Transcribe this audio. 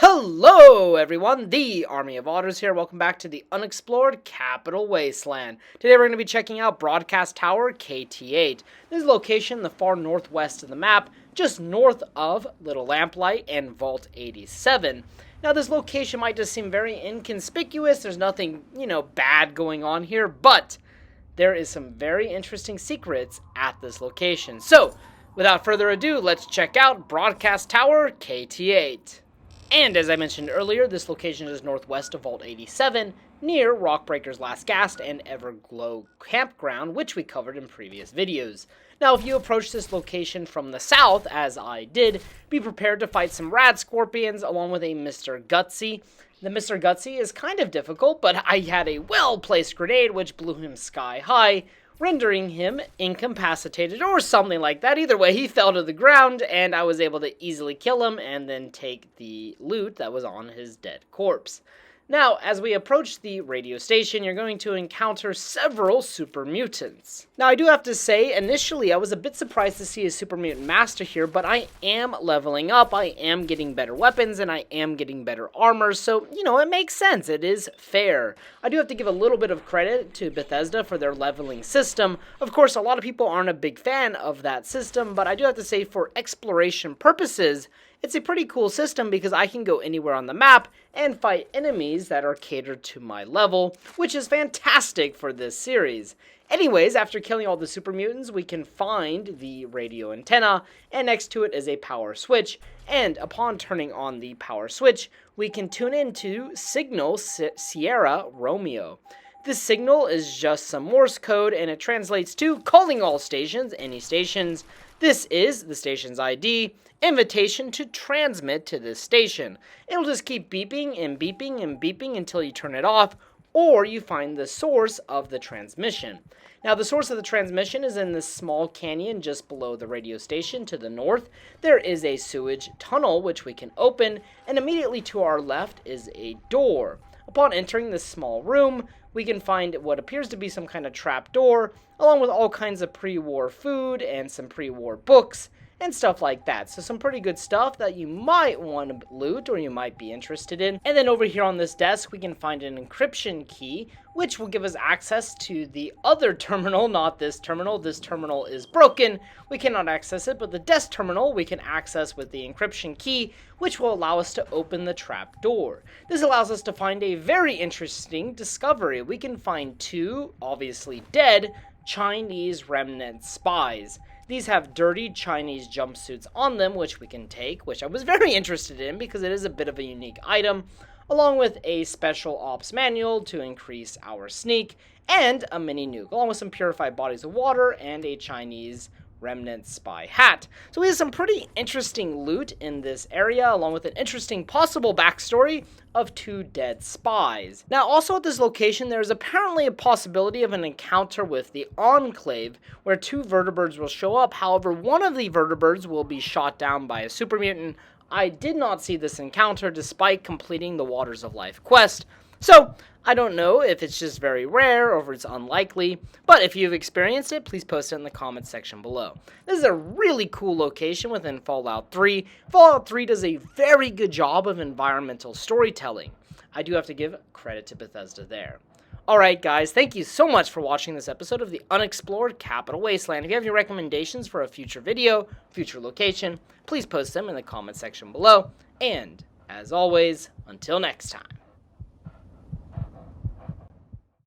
Hello everyone, the Army of Otters here. Welcome back to the Unexplored Capital Wasteland. Today we're going to be checking out Broadcast Tower KT8. This is a location in the far northwest of the map, just north of Little Lamplight and Vault 87. Now this location might just seem very inconspicuous, there's nothing, bad going on here, but there is some very interesting secrets at this location. So, without further ado, let's check out Broadcast Tower KT8. And as I mentioned earlier, this location is northwest of Vault 87, near Rockbreaker's Last Gasp and Everglow Campground, which we covered in previous videos. Now, if you approach this location from the south, as I did, be prepared to fight some rad scorpions along with a Mr. Gutsy. The Mr. Gutsy is kind of difficult, but I had a well-placed grenade which blew him sky high, rendering him incapacitated or something like that. Either way, he fell to the ground, and I was able to easily kill him and then take the loot that was on his dead corpse. Now, as we approach the radio station, you're going to encounter several super mutants. Now, I do have to say, initially, I was a bit surprised to see a super mutant master here, but I am leveling up, I am getting better weapons, and I am getting better armor, so, it makes sense. It is fair. I do have to give a little bit of credit to Bethesda for their leveling system. Of course, a lot of people aren't a big fan of that system, but I do have to say, for exploration purposes, it's a pretty cool system because I can go anywhere on the map and fight enemies that are catered to my level, which is fantastic for this series. Anyways, after killing all the super mutants, we can find the radio antenna, and next to it is a power switch, and upon turning on the power switch, we can tune into Signal Sierra Romeo. This signal is just some Morse code, and it translates to calling all stations, any stations. This is the station's ID, invitation to transmit to this station. It'll just keep beeping and beeping and beeping until you turn it off, or you find the source of the transmission. Now, the source of the transmission is in this small canyon just below the radio station to the north. There is a sewage tunnel which we can open, and immediately to our left is a door. Upon entering this small room, we can find what appears to be some kind of trap door, along with all kinds of pre-war food and some pre-war books and stuff like that. So some pretty good stuff that you might want to loot or you might be interested in. And then over here on this desk, we can find an encryption key, which will give us access to the other terminal, not this terminal. This terminal is broken. We cannot access it, but the desk terminal we can access with the encryption key, which will allow us to open the trap door. This allows us to find a very interesting discovery. We can find two, obviously dead, Chinese remnant spies. These have dirty Chinese jumpsuits on them, which we can take, which I was very interested in because it is a bit of a unique item, along with a special ops manual to increase our sneak, and a mini nuke, along with some purified bodies of water and a Chinese remnant spy hat. So we have some pretty interesting loot in this area, along with an interesting possible backstory of two dead spies. Now, also at this location, there is apparently a possibility of an encounter with the Enclave, where two vertibirds will show up. However, one of the vertibirds will be shot down by a super mutant. I did not see this encounter despite completing the Waters of Life quest. So, I don't know if it's just very rare or if it's unlikely, but if you've experienced it, please post it in the comments section below. This is a really cool location within Fallout 3. Fallout 3 does a very good job of environmental storytelling. I do have to give credit to Bethesda there. Alright guys, thank you so much for watching this episode of the Unexplored Capital Wasteland. If you have any recommendations for a future video, future location, please post them in the comments section below. And, as always, until next time.